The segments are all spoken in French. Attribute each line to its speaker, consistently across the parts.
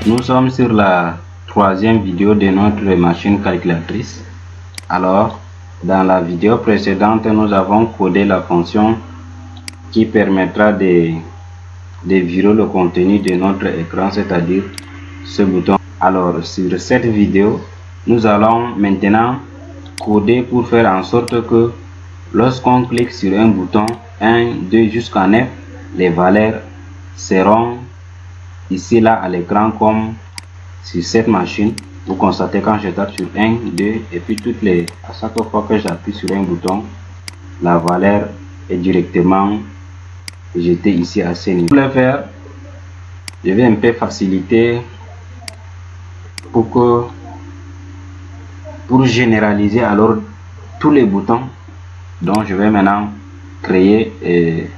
Speaker 1: Nous sommes sur la troisième vidéo de notre machine calculatrice. Alors, dans la vidéo précédente, nous avons codé la fonction qui permettra de virer le contenu de notre écran, c'est-à-dire ce bouton. Alors, sur cette vidéo, nous allons maintenant coder pour faire en sorte que lorsqu'on clique sur un bouton 1, 2 jusqu'à 9, les valeurs seront ici là à l'écran comme sur cette machine. Vous constatez quand je tape sur 1, 2 et puis à chaque fois que j'appuie sur un bouton, la valeur est directement jetée ici à ce niveau. Pour le faire, je vais un peu faciliter pour généraliser alors tous les boutons. Donc je vais maintenant créer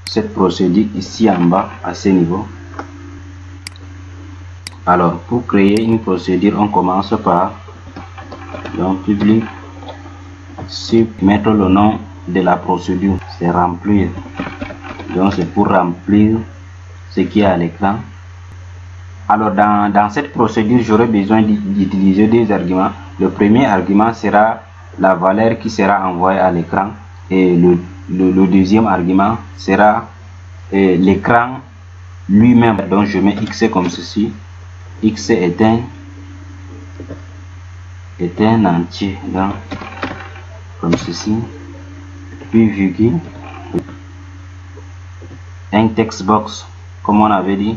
Speaker 1: cette procédure ici en bas à ce niveau. Alors pour créer une procédure, on commence par donc public mettre le nom de la procédure, c'est remplir. Donc c'est pour remplir ce qui est à l'écran. Alors dans cette procédure, j'aurai besoin d'utiliser deux arguments. Le premier argument sera la valeur qui sera envoyée à l'écran et le deuxième argument sera l'écran lui-même. Donc je mets x comme ceci. X est un entier, donc comme ceci, puis virgule, un text box comme on avait dit.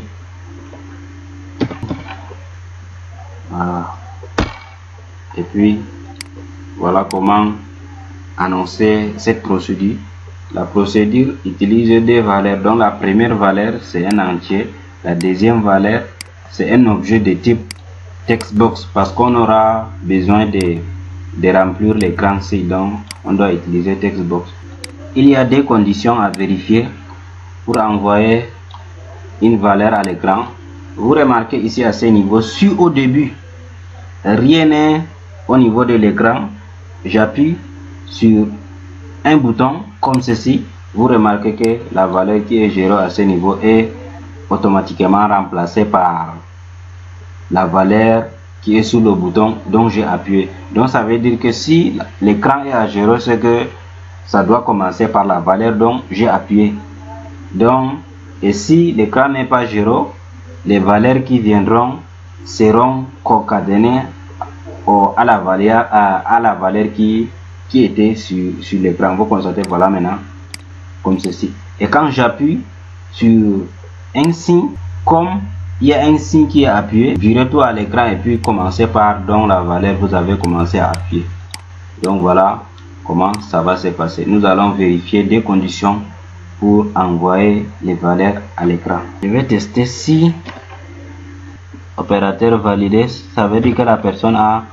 Speaker 1: Voilà. Et puis voilà comment annoncer cette procédure. La procédure utilise deux valeurs, dont la première valeur c'est un entier, la deuxième valeur c'est un objet de type textbox parce qu'on aura besoin de remplir l'écran ici, donc on doit utiliser textbox. Il y a des conditions à vérifier pour envoyer une valeur à l'écran. Vous remarquez ici à ce niveau, si au début rien n'est au niveau de l'écran, j'appuie sur un bouton comme ceci, vous remarquez que la valeur qui est gérée à ce niveau est automatiquement remplacée par la valeur qui est sous le bouton dont j'ai appuyé. Donc ça veut dire que si l'écran est à 0, c'est que ça doit commencer par la valeur dont j'ai appuyé. Donc, et si l'écran n'est pas 0, les valeurs qui viendront seront concaténées à la valeur qui était sur l'écran. Vous constatez, voilà maintenant, comme ceci. Et quand j'appuie sur un signe, comme il y a un signe qui est appuyé, virez tout à l'écran et puis commencez par donc la valeur que vous avez commencé à appuyer. Donc voilà comment ça va se passer. Nous allons vérifier des conditions pour envoyer les valeurs à l'écran. Je vais tester si opérateur validé, ça veut dire que la personne a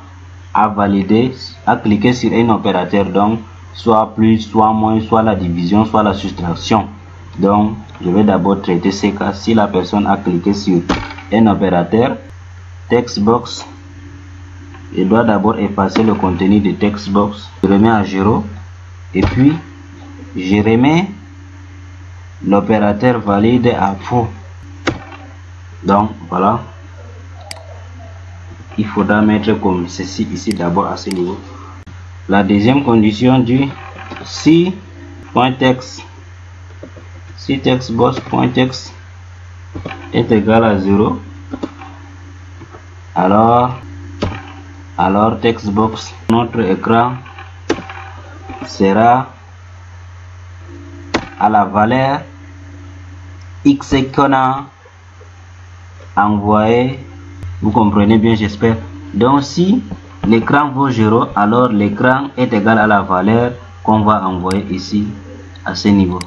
Speaker 1: validé, a cliqué sur un opérateur, donc soit plus, soit moins, soit la division, soit la soustraction. Donc je vais d'abord traiter ces cas. Si la personne a cliqué sur un opérateur textbox, il doit d'abord effacer le contenu de textbox. Je remets à 0 et puis je remets l'opérateur valide à faux. Donc voilà, il faudra mettre comme ceci ici d'abord à ce niveau. La deuxième condition dit si .text, si textbox.text est égal à 0, alors textbox, notre écran sera à la valeur x qu'on a envoyé. Vous comprenez bien, j'espère. Donc si l'écran vaut 0, alors l'écran est égal à la valeur qu'on va envoyer ici à ce niveau.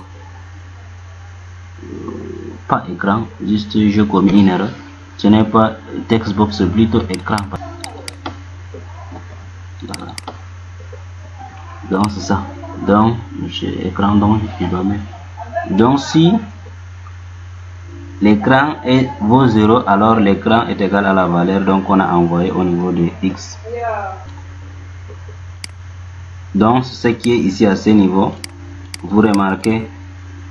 Speaker 1: Pas écran, juste je commis une erreur. Ce n'est pas textbox, plutôt écran. Voilà. Donc c'est ça. Donc écran, donc je dois mettre. Donc si l'écran vaut 0, alors l'écran est égal à la valeur donc on a envoyé au niveau de x. Donc ce qui est ici à ce niveau, vous remarquez,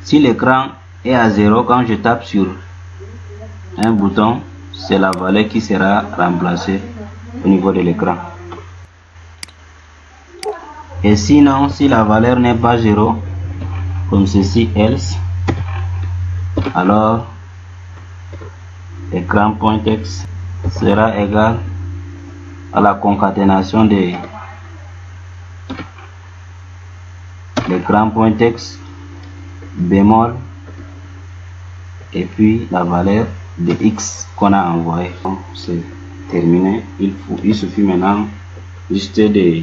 Speaker 1: si l'écran est à 0, quand je tape sur un bouton, c'est la valeur qui sera remplacée au niveau de l'écran. Et sinon, si la valeur n'est pas 0, comme ceci, else, alors écran.text sera égal à la concaténation de l'écran.text bémol et puis la valeur de x qu'on a envoyé. C'est terminé. Il suffit maintenant juste de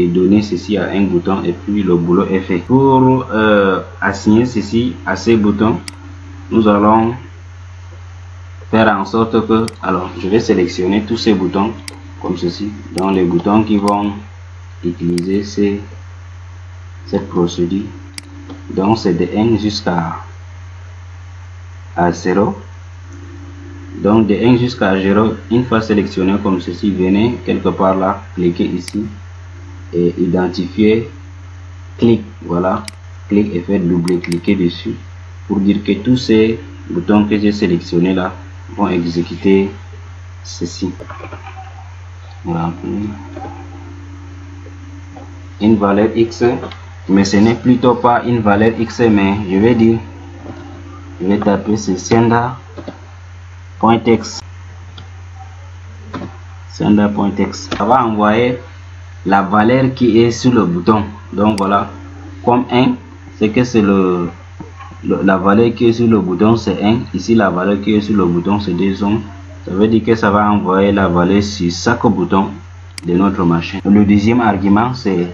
Speaker 1: donner ceci à un bouton et puis le boulot est fait. Pour assigner ceci à ces boutons, nous allons faire en sorte que, alors je vais sélectionner tous ces boutons comme ceci. Donc les boutons qui vont utiliser cette procédure, donc c'est de 1 jusqu'à 0. Donc de 1 jusqu'à 0, une fois sélectionné comme ceci, venez quelque part là, cliquez ici et identifier clic. Voilà, clic et faites double-cliquer dessus pour dire que tous ces boutons que j'ai sélectionnés là vont exécuter ceci. Voilà, une valeur x, mais ce n'est plutôt pas une valeur x, mais je vais dire, je vais taper ce sender.text. Sender.text, ça va envoyer la valeur qui est sur le bouton. Donc voilà, comme 1, c'est que c'est la valeur qui est sur le bouton, c'est 1. Ici la valeur qui est sur le bouton, c'est 2. Ça veut dire que ça va envoyer la valeur sur chaque bouton de notre machine. Le deuxième argument, c'est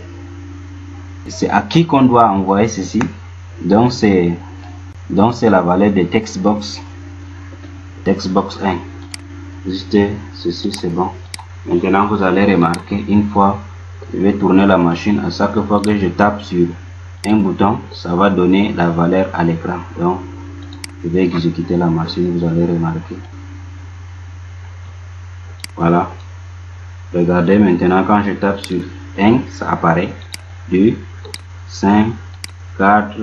Speaker 1: à qui qu'on doit envoyer ceci. Donc c'est la valeur de textbox 1. Juste ceci, c'est bon. Maintenant vous allez remarquer, une fois je vais tourner la machine, à chaque fois que je tape sur un bouton, ça va donner la valeur à l'écran. Donc je vais exécuter la machine, vous allez remarquer. Voilà, regardez maintenant, quand je tape sur 1, ça apparaît 2, 5, 4,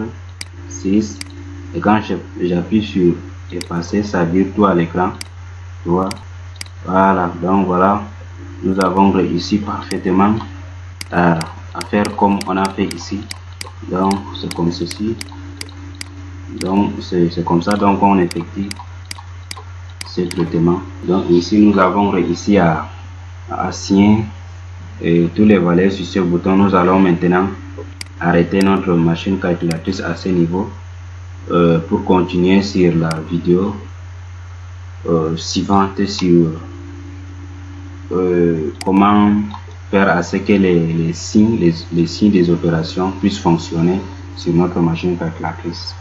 Speaker 1: 6, et quand j'appuie sur effacer, ça vire tout à l'écran. Voilà, donc voilà, nous avons réussi parfaitement à faire comme on a fait ici. Donc c'est comme ceci, donc c'est comme ça donc on effectue ce traitement. Donc ici nous avons réussi à assigner tous les valeurs sur ce bouton. Nous allons maintenant arrêter notre machine calculatrice à ce niveau pour continuer sur la vidéo suivante sur comment faire à ce que les signes des opérations puissent fonctionner sur notre machine calculatrice.